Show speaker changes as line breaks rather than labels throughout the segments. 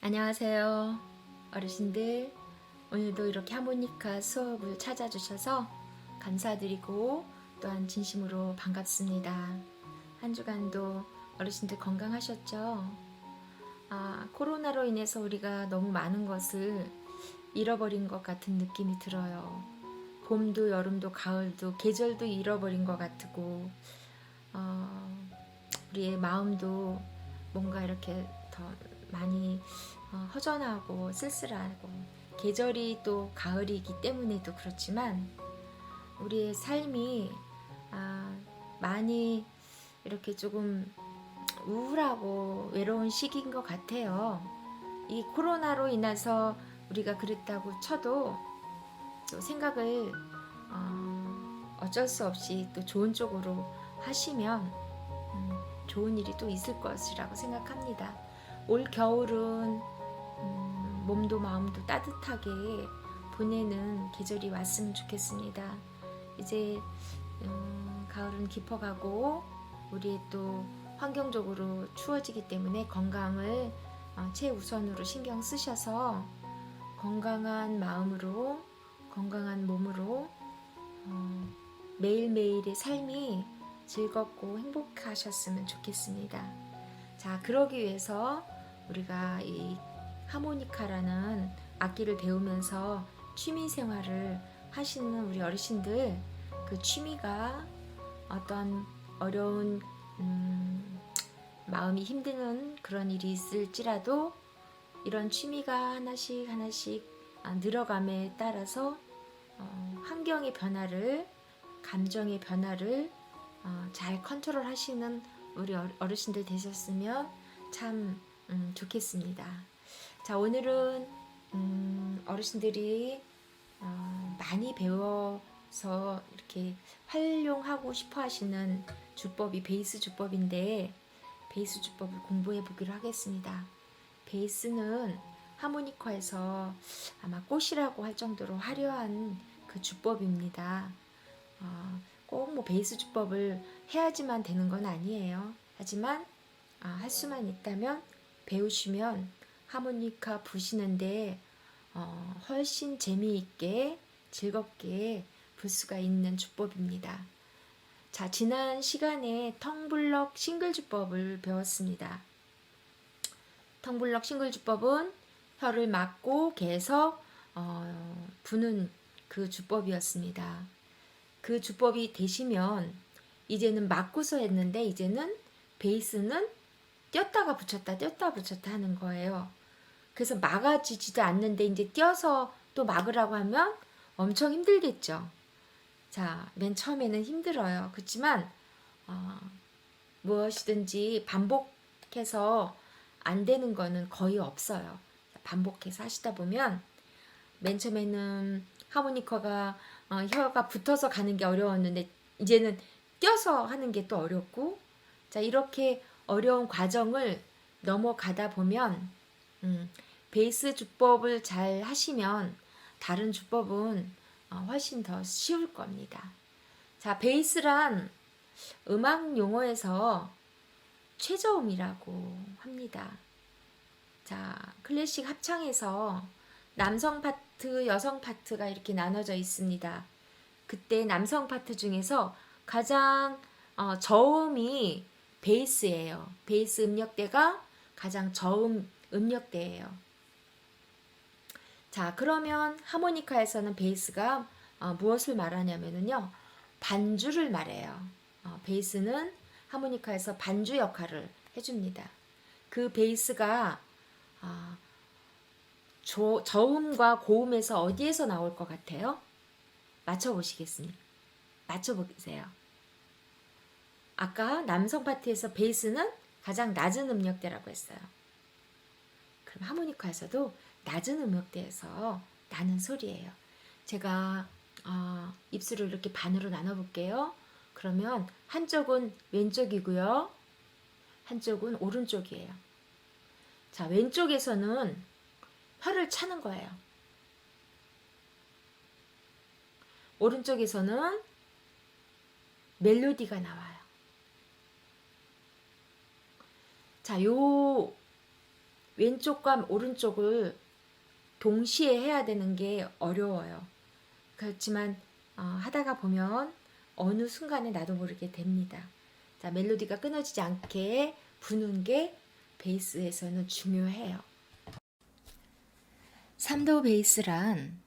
안녕하세요. 어르신들, 오늘도 이렇게 하모니카 수업을 찾아주셔서 감사드리고 또한 진심으로 반갑습니다. 한 주간도 어르신들 건강하셨죠? 코로나로 인해서 우리가 너무 많은 것을 잃어버린 것 같은 느낌이 들어요. 봄도 여름도 가을도 계절도 잃어버린 것 같고 우리의 마음도 뭔가 이렇게 더 많이 허전하고 쓸쓸하고 계절이 또 가을이기 때문에도 그렇지만 우리의 삶이 많이 이렇게 조금 우울하고 외로운 시기인 것 같아요. 이 코로나로 인해서 우리가 그랬다고 쳐도 또 생각을 어쩔 수 없이 또 좋은 쪽으로 하시면 좋은 일이 또 있을 것이라고 생각합니다. 올 겨울은 몸도 마음도 따뜻하게 보내는 계절이 왔으면 좋겠습니다. 이제 가을은 깊어가고 우리 또 환경적으로 추워지기 때문에 건강을 최우선으로 신경 쓰셔서 건강한 마음으로 건강한 몸으로 매일매일의 삶이 즐겁고 행복하셨으면 좋겠습니다. 자, 그러기 위해서 우리가 이 하모니카라는 악기를 배우면서 취미 생활을 하시는 우리 어르신들, 그 취미가 어떤 어려운 마음이 힘드는 그런 일이 있을지라도 이런 취미가 하나씩 늘어감에 따라서 환경의 변화를, 감정의 변화를 잘 컨트롤 하시는 우리 어르신들 되셨으면 참 좋겠습니다. 자, 오늘은 어르신들이 많이 배워서 이렇게 활용하고 싶어 하시는 주법이 베이스 주법인데 베이스 주법을 공부해 보기로 하겠습니다. 베이스는 하모니카에서 아마 꽃이라고 할 정도로 화려한 그 주법입니다. 꼭 뭐 베이스 주법을 해야지만 되는 건 아니에요. 하지만 할 수만 있다면 배우시면 하모니카 부시는데 훨씬 재미있게 즐겁게 불 수가 있는 주법입니다. 자, 지난 시간에 텅블럭 싱글 주법을 배웠습니다. 텅블럭 싱글 주법은 혀를 막고 계속 부는 그 주법이었습니다. 그 주법이 되시면 이제는 막고서 했는데 이제는 베이스는 띄었다가 붙였다 하는 거예요. 그래서 막아지지도 않는데 이제 띄어서 또 막으라고 하면 엄청 힘들겠죠. 자, 맨 처음에는 힘들어요. 그렇지만 무엇이든지 반복해서 안 되는 거는 거의 없어요. 반복해서 하시다 보면 맨 처음에는 하모니카가 혀가 붙어서 가는 게 어려웠는데 이제는 띄어서 하는 게 또 어렵고, 자, 이렇게 어려운 과정을 넘어가다 보면 베이스 주법을 잘 하시면 다른 주법은 훨씬 더 쉬울 겁니다. 자, 베이스란 음악 용어에서 최저음이라고 합니다. 자, 클래식 합창에서 남성 파트, 여성 파트가 이렇게 나눠져 있습니다. 그때 남성 파트 중에서 가장 저음이 베이스예요. 베이스 음역대가 가장 저음 음역대예요. 자, 그러면 하모니카에서는 베이스가 무엇을 말하냐면요, 반주를 말해요. 베이스는 하모니카에서 반주 역할을 해줍니다. 그 베이스가 저음과 고음에서 어디에서 나올 것 같아요? 맞춰보시겠습니까? 맞춰보세요. 아까 남성 파트에서 베이스는 가장 낮은 음역대라고 했어요. 그럼 하모니카에서도 낮은 음역대에서 나는 소리예요. 제가 입술을 이렇게 반으로 나눠볼게요. 그러면 한쪽은 왼쪽이고요. 한쪽은 오른쪽이에요. 자, 왼쪽에서는 혀를 차는 거예요. 오른쪽에서는 멜로디가 나와요. 자, 요 왼쪽과 오른쪽을 동시에 해야 되는 게 어려워요. 그렇지만 하다가 보면 어느 순간에 나도 모르게 됩니다. 자, 멜로디가 끊어지지 않게 부는 게 베이스에서는 중요해요. 3도 베이스란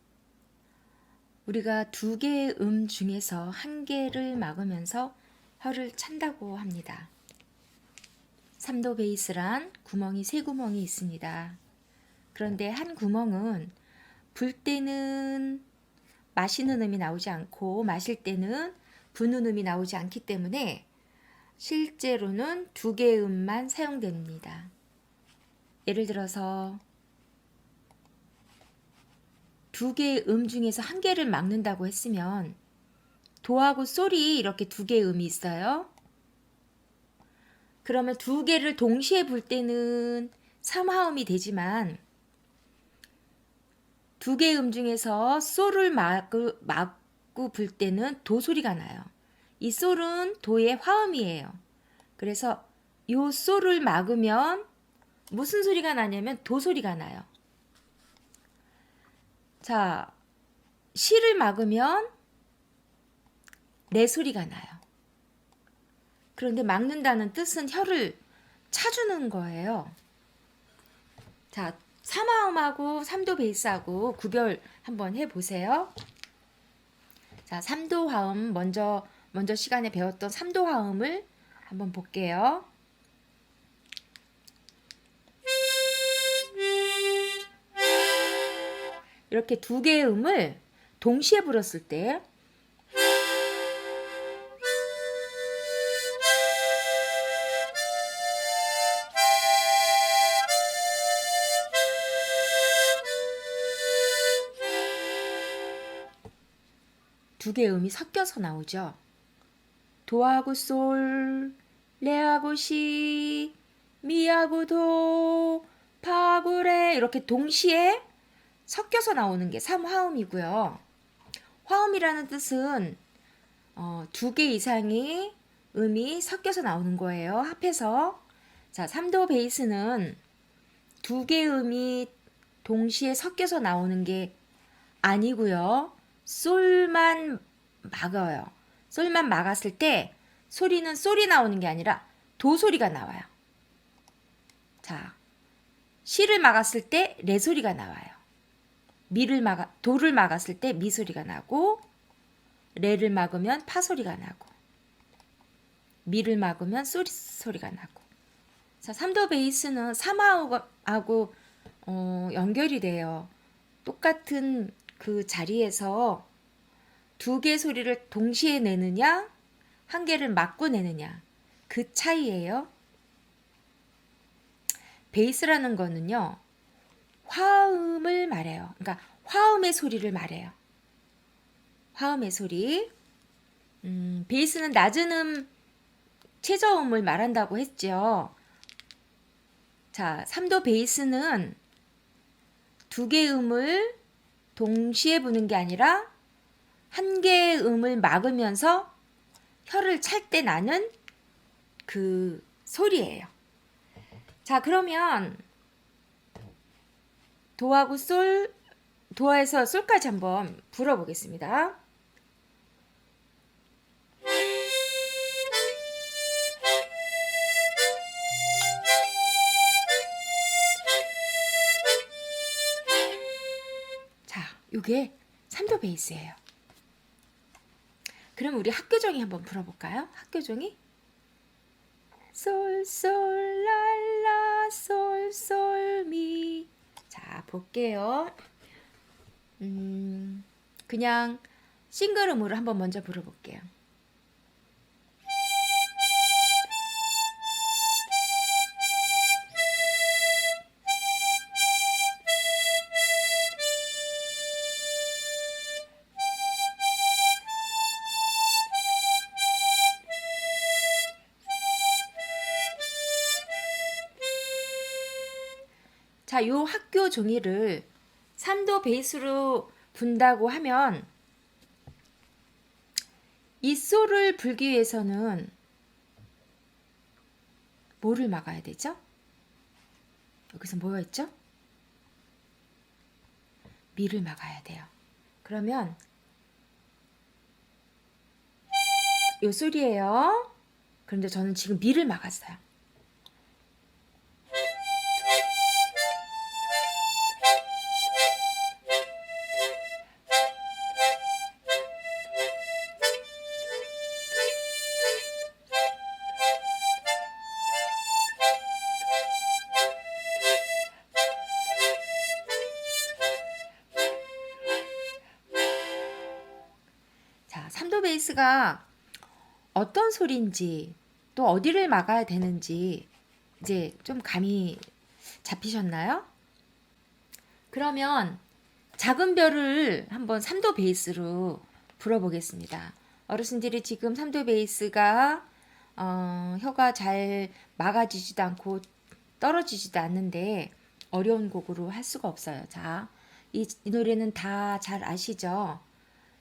우리가 두 개의 중에서 한 개를 막으면서 혀를 찬다고 합니다. 3도 베이스란 구멍이 세 구멍이 있습니다. 그런데 한 구멍은 불 때는 마시는 음이 나오지 않고 마실 때는 부는 음이 나오지 않기 때문에 실제로는 두 개의 음만 사용됩니다. 예를 들어서 두 개의 중에서 한 개를 막는다고 했으면 도하고 솔이 이렇게 두 개의 음이 있어요. 그러면 두 개를 동시에 불 때는 삼화음이 되지만 두 개의 중에서 솔을 막고 불 때는 도 소리가 나요. 이 솔은 도의 화음이에요. 그래서 이 솔을 막으면 무슨 소리가 나냐면 도 소리가 나요. 자, 시를 막으면 레 소리가 나요. 그런데 막는다는 뜻은 혀를 차주는 거예요. 자, 3화음하고 3도 베이스하고 구별 한번 해보세요. 자, 3도 화음 먼저 시간에 배웠던 3도 화음을 한번 볼게요. 이렇게 두 개의 음을 동시에 불었을 때 두 개의 음이 섞여서 나오죠. 도하고 솔, 레하고 시, 미하고 도, 파하고 레 이렇게 동시에 섞여서 나오는 게 3화음이고요. 화음이라는 뜻은 두 개 이상의 음이 섞여서 나오는 거예요. 합해서. 자, 3도 베이스는 두 개의 음이 동시에 섞여서 나오는 게 아니고요. 솔만 막아요. 솔만 막았을 때 소리는 솔이 나오는 게 아니라 도 소리가 나와요. 자, 시를 막았을 때 레 소리가 나와요. 도를 막았을 때 미 소리가 나고, 레를 막으면 파 소리가 나고, 미를 막으면 솔 소리가 나고. 자, 3도 베이스는 3화하고 연결이 돼요. 똑같은 그 자리에서 두 개의 소리를 동시에 내느냐, 한 개를 막고 내느냐, 그 차이예요. 베이스라는 거는요, 화음을 말해요. 그러니까 화음의 소리를 말해요. 화음의 소리. 베이스는 낮은 음, 최저음을 말한다고 했죠. 자, 3도 베이스는 두 개의 음을 동시에 부는 게 아니라 한 개의 음을 막으면서 혀를 찰 때 나는 그 소리예요. 자, 그러면 도하고 솔, 도에서 솔까지 한번 불어보겠습니다. 자, 이게 3도 베이스예요. 그럼 우리 학교종이 한번 불어볼까요? 학교종이 솔솔랄라 솔솔미. 자, 볼게요. 그냥 싱글음으로 한번 먼저 불어볼게요. 자, 요 학교 종이를 3도 베이스로 분다고 하면 이 솔을 불기 위해서는 뭐를 막아야 되죠? 여기서 뭐였죠? 미를 막아야 돼요. 그러면 요 소리예요. 그런데 저는 지금 미를 막았어요. 자, 3도 베이스가 어떤 소리인지 또 어디를 막아야 되는지 이제 좀 감이 잡히셨나요? 그러면 작은 별을 한번 3도 베이스로 불어보겠습니다. 어르신들이 지금 3도 베이스가 혀가 잘 막아지지도 않고 떨어지지도 않는데 어려운 곡으로 할 수가 없어요. 자, 이 노래는 다 잘 아시죠?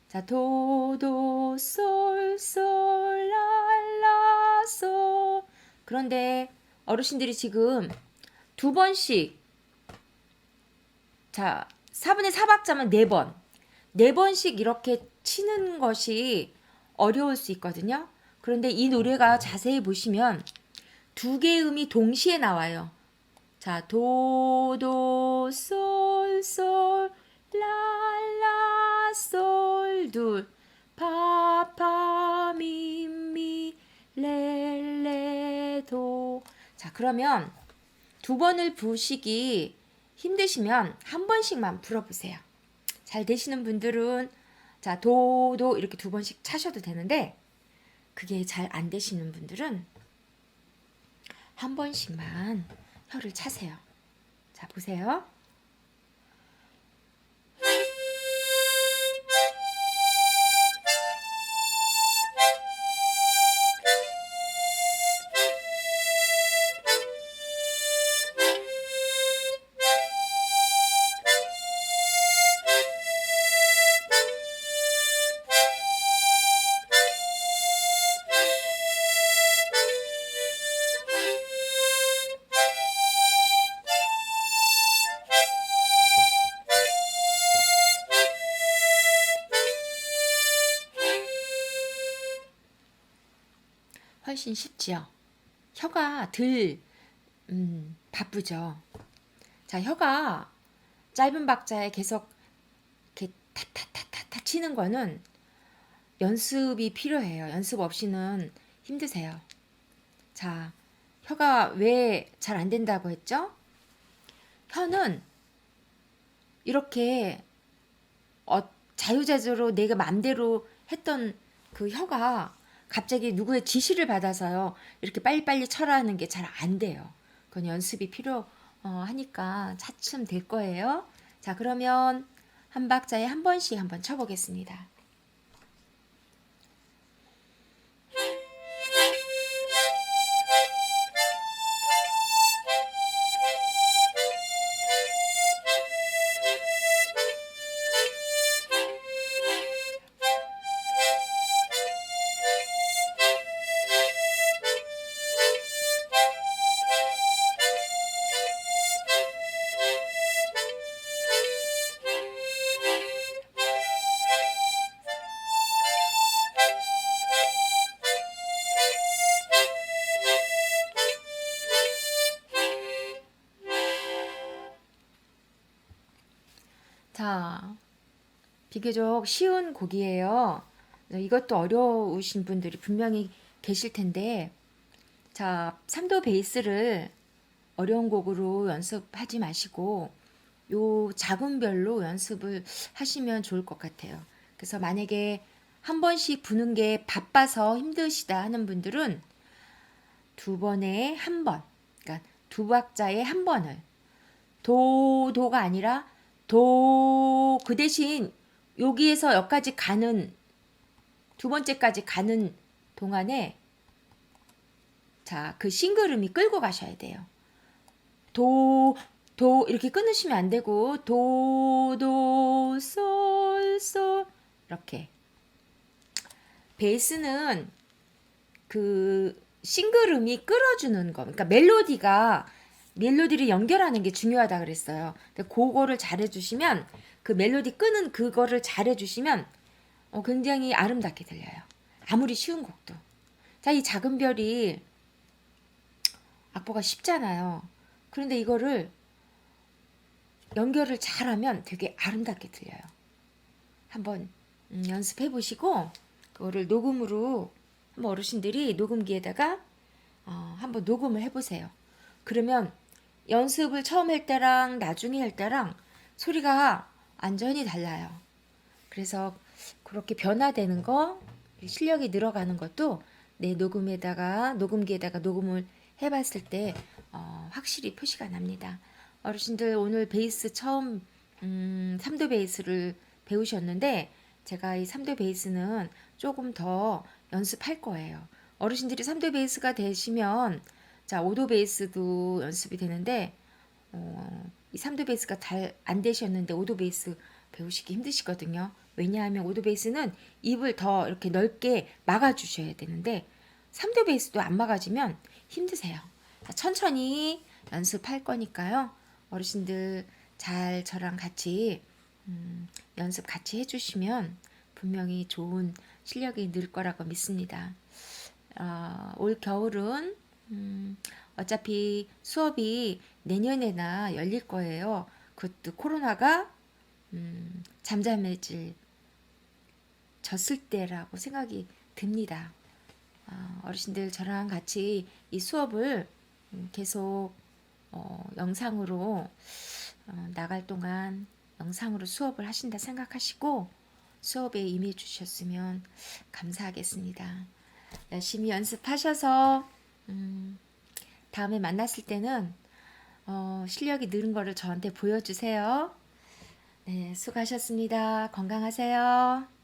자, 도, 도, 솔, 솔, 라, 라, 솔. 그런데 어르신들이 지금 두 번씩, 자, 4분의 4박자면 4번. 4번씩 이렇게 치는 것이 어려울 수 있거든요. 그런데 이 노래가 자세히 보시면 두 개의 음이 동시에 나와요. 자, 도, 도, 솔, 솔, 라, 라, 솔, 둘, 파, 파, 미, 미, 레, 레, 도. 자, 그러면 두 번을 부시기 힘드시면 한 번씩만 불어보세요. 잘 되시는 분들은 자, 도, 도 이렇게 두 번씩 차셔도 되는데 그게 잘 안 되시는 분들은 한 번씩만 혀를 차세요. 자, 보세요. 훨씬 쉽지요. 혀가 덜 바쁘죠. 자, 혀가 짧은 박자에 계속 이렇게 타타타타타 치는 거는 연습이 필요해요. 연습 없이는 힘드세요. 자, 혀가 왜 잘 안 된다고 했죠? 혀는 이렇게 자유자재로 내가 맘대로 했던 그 혀가 갑자기 누구의 지시를 받아서요. 이렇게 빨리빨리 쳐라 하는 게 잘 안 돼요. 그건 연습이 필요하니까 차츰 될 거예요. 자, 그러면 한 박자에 한 번씩 한번 쳐보겠습니다. 자, 비교적 쉬운 곡이에요. 이것도 어려우신 분들이 분명히 계실 텐데, 자, 3도 베이스를 어려운 곡으로 연습하지 마시고, 요 작은 별로 연습을 하시면 좋을 것 같아요. 그래서 만약에 한 번씩 부는 게 바빠서 힘드시다 하는 분들은 두 번에 한 번, 그러니까 두 박자에 한 번을 도가 아니라 도, 그 대신 여기에서 여기까지 가는 두 번째까지 가는 동안에 자, 그 싱글음이 끌고 가셔야 돼요. 도 이렇게 끊으시면 안 되고 도, 솔 이렇게. 베이스는 그 싱글음이 끌어주는 거. 그러니까 멜로디를 연결하는 게 중요하다 그랬어요. 근데 그거를 잘해주시면 그 멜로디 끄는 그거를 잘해주시면 굉장히 아름답게 들려요. 아무리 쉬운 곡도. 자, 이 작은 별이 악보가 쉽잖아요. 그런데 이거를 연결을 잘하면 되게 아름답게 들려요. 한번 연습해 보시고 그거를 녹음으로 한번 어르신들이 녹음기에다가 한번 녹음을 해보세요. 그러면 연습을 처음 할 때랑 나중에 할 때랑 소리가 완전히 달라요. 그래서 그렇게 변화되는 거, 실력이 늘어가는 것도 내 녹음기에다가 녹음을 해봤을 때 확실히 표시가 납니다. 어르신들 오늘 베이스 처음 3도 베이스를 배우셨는데 제가 이 3도 베이스는 조금 더 연습할 거예요. 어르신들이 3도 베이스가 되시면 자 5도 베이스도 연습이 되는데 이 3도 베이스가 잘 안 되셨는데 5도 베이스 배우시기 힘드시거든요. 왜냐하면 5도 베이스는 입을 더 이렇게 넓게 막아주셔야 되는데 3도 베이스도 안 막아지면 힘드세요. 천천히 연습할 거니까요. 어르신들 잘 저랑 같이 연습 같이 해주시면 분명히 좋은 실력이 늘 거라고 믿습니다. 올 겨울은 어차피 수업이 내년에나 열릴 거예요. 그것도 코로나가 잠잠해질 졌을 때라고 생각이 듭니다. 어르신들 저랑 같이 이 수업을 계속 영상으로 나갈 동안 영상으로 수업을 하신다 생각하시고 수업에 임해 주셨으면 감사하겠습니다. 열심히 연습하셔서 다음에 만났을 때는 실력이 늘은 거를 저한테 보여주세요. 네, 수고하셨습니다. 건강하세요.